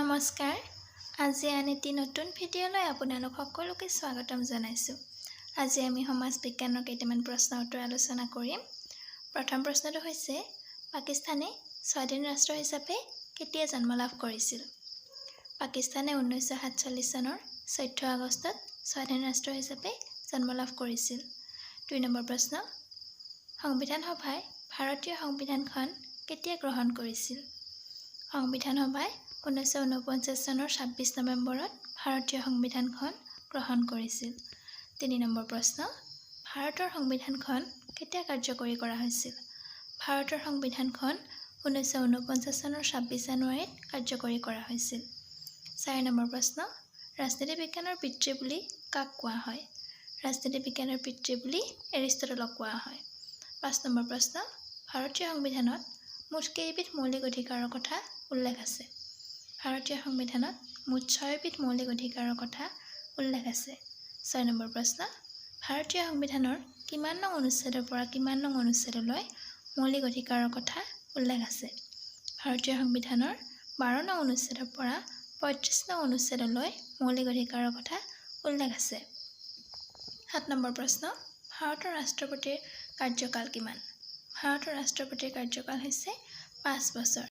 নমস্কাৰ আজি আন এটি নতুন ভিডিঅ'লৈ আপোনালোক সকলোকে স্বাগতম জনাইছোঁ। আজি আমি সমাজ বিজ্ঞানৰ কেইটামান প্ৰশ্ন উত্তৰ আলোচনা কৰিম। প্ৰথম প্ৰশ্নটো হৈছে পাকিস্তানে স্বাধীন ৰাষ্ট্ৰ হিচাপে কেতিয়া জন্ম লাভ কৰিছিল? পাকিস্তানে 1947 চনৰ 14 আগষ্টত স্বাধীন ৰাষ্ট্ৰ হিচাপে জন্ম লাভ কৰিছিল। 2 নম্বৰ প্ৰশ্ন সংবিধান সভাই ভাৰতীয় সংবিধানখন কেতিয়া গ্ৰহণ কৰিছিল? সংবিধান সভাই 1949 চনৰ 26 নৱেম্বৰত ভাৰতীয় সংবিধানখন গ্ৰহণ কৰিছিল। 3 নম্বৰ প্ৰশ্ন ভাৰতৰ সংবিধানখন কেতিয়া কাৰ্যকৰী কৰা হৈছিল? ভাৰতৰ সংবিধানখন 1949 চনৰ 26 জানুৱাৰীত কাৰ্যকৰী কৰা হৈছিল। 4 নম্বৰ প্ৰশ্ন ৰাজনীতি বিজ্ঞানৰ পিতৃ বুলি কাক কোৱা হয়? ৰাজনীতি বিজ্ঞানৰ পিতৃ বুলি এৰিষ্টটলক কোৱা হয়। 5 নম্বৰ প্ৰশ্ন ভাৰতীয় সংবিধানত মুঠ কেইবিধ মৌলিক অধিকাৰৰ কথা উল্লেখ আছে? ভাৰতীয় সংবিধানত মুঠ 6বিধ মৌলিক অধিকাৰৰ কথা উল্লেখ আছে। 6 নম্বৰ প্ৰশ্ন ভাৰতীয় সংবিধানৰ কিমান নং অনুচ্ছেদৰ পৰা কিমান নং অনুচ্ছেদলৈ মৌলিক অধিকাৰৰ কথা উল্লেখ আছে? ভাৰতীয় সংবিধানৰ 12 নং অনুচ্ছেদৰ পৰা 35 নং অনুচ্ছেদলৈ মৌলিক অধিকাৰৰ কথা উল্লেখ আছে। 7 নম্বৰ প্ৰশ্ন ভাৰতৰ ৰাষ্ট্ৰপতিৰ কাৰ্যকাল কিমান? ভাৰতৰ ৰাষ্ট্ৰপতিৰ কাৰ্যকাল হৈছে 5 বছৰ।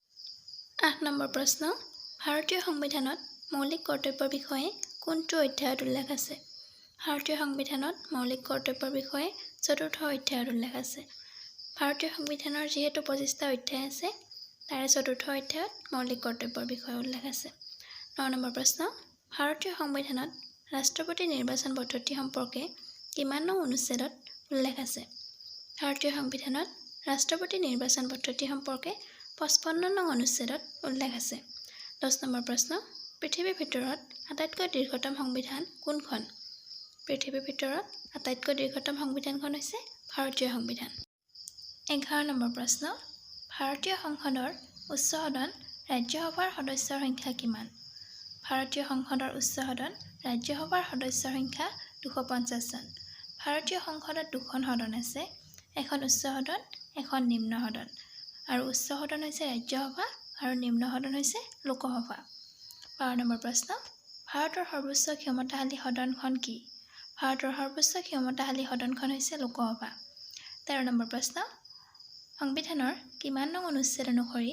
8 নম্বৰ প্ৰশ্ন ভাৰতীয় সংবিধানত মৌলিক কৰ্তব্যৰ বিষয়ে কোনটো অধ্যায়ত উল্লেখ আছে? ভাৰতীয় সংবিধানত মৌলিক কৰ্তব্যৰ বিষয়ে 4ৰ্থ অধ্যায়ত উল্লেখ আছে। ভাৰতীয় সংবিধানৰ যিহেতু 25টা অধ্যায় আছে তাৰে 4ৰ্থ অধ্যায়ত মৌলিক কৰ্তব্যৰ বিষয়ে উল্লেখ আছে। 9 নম্বৰ প্ৰশ্ন ভাৰতীয় সংবিধানত ৰাষ্ট্ৰপতি নিৰ্বাচন পদ্ধতি সম্পৰ্কে কিমান নং অনুচ্ছেদত উল্লেখ আছে? ভাৰতীয় সংবিধানত ৰাষ্ট্ৰপতি নিৰ্বাচন পদ্ধতি সম্পৰ্কে 55 নং অনুচ্ছেদত উল্লেখ আছে। 10 নম্বৰ প্ৰশ্ন পৃথিৱীৰ ভিতৰত আটাইতকৈ দীৰ্ঘতম সংবিধান কোনখন? পৃথিৱীৰ ভিতৰত আটাইতকৈ দীৰ্ঘতম সংবিধানখন হৈছে ভাৰতীয় সংবিধান। 11 নম্বৰ প্ৰশ্ন ভাৰতীয় সংসদৰ উচ্চ সদন ৰাজ্যসভাৰ সদস্যৰ সংখ্যা কিমান? ভাৰতীয় সংসদৰ উচ্চ সদন ৰাজ্যসভাৰ সদস্যৰ সংখ্যা 250 জন। ভাৰতীয় সংসদত 2খন সদন আছে, এখন উচ্চ সদন এখন নিম্ন সদন আৰু উচ্চ সদন হৈছে ৰাজ্যসভা আৰু নিম্ন সদন হৈছে লোকসভা। 12 নম্বৰ প্ৰশ্ন ভাৰতৰ সৰ্বোচ্চ ক্ষমতাশালী সদনখন কি? ভাৰতৰ সৰ্বোচ্চ ক্ষমতাশালী সদনখন হৈছে লোকসভা। 13 নম্বৰ প্ৰশ্ন সংবিধানৰ কিমান নং অনুচ্ছেদ অনুসৰি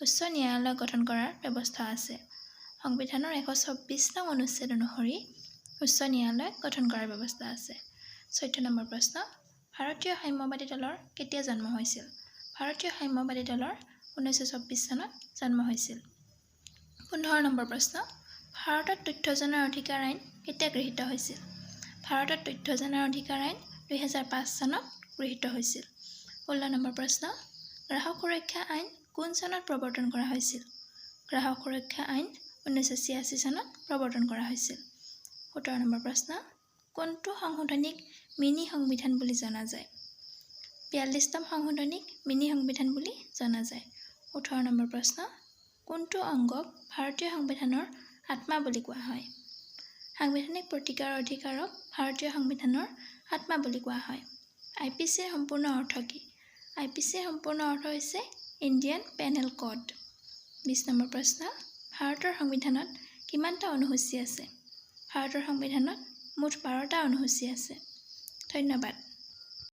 উচ্চ ন্যায়ালয় গঠন কৰাৰ ব্যৱস্থা আছে? সংবিধানৰ 124 নং অনুচ্ছেদ অনুসৰি উচ্চ ন্যায়ালয় গঠন কৰাৰ ব্যৱস্থা আছে। 14 নম্বৰ প্ৰশ্ন ভাৰতীয় সাম্যবাদী দলৰ কেতিয়া জন্ম হৈছিল? ভাৰতীয় সাম্যবাদী দলৰ 1924 চনত জন্ম হৈছিল। 15 নম্বৰ প্ৰশ্ন ভাৰতত তথ্য জনাৰ অধিকাৰ আইন কেতিয়া গৃহীত হৈছিল? ভাৰতত তথ্য জনাৰ অধিকাৰ আইন 2005 চনত গৃহীত হৈছিল। 16 নম্বৰ প্ৰশ্ন গ্ৰাহক সুৰক্ষা আইন কোন চনত প্ৰৱৰ্তন কৰা হৈছিল? গ্ৰাহক সুৰক্ষা আইন 1986 চনত প্ৰৱৰ্তন কৰা হৈছিল। 17 নম্বৰ প্ৰশ্ন কোনটো সংশোধনীক মিনি সংবিধান বুলি জনা যায়? 42তম সংশোধনীক মিনি সংবিধান বুলি জনা যায়। 18 নম্বৰ প্ৰশ্ন কোনটো অংগক ভাৰতীয় সংবিধানৰ আত্মা বুলি কোৱা হয়? সাংবিধানিক প্ৰতিকাৰৰ অধিকাৰক ভাৰতীয় সংবিধানৰ আত্মা বুলি কোৱা হয়। IPCৰ সম্পূৰ্ণ অৰ্থ কি? IPCৰ সম্পূৰ্ণ অৰ্থ হৈছে ইণ্ডিয়ান পেনেল কোড। 20 নম্বৰ প্ৰশ্ন ভাৰতৰ সংবিধানত কিমানটা অনুসূচী আছে? ভাৰতৰ সংবিধানত মুঠ 12টা অনুসূচী আছে। ধন্যবাদ।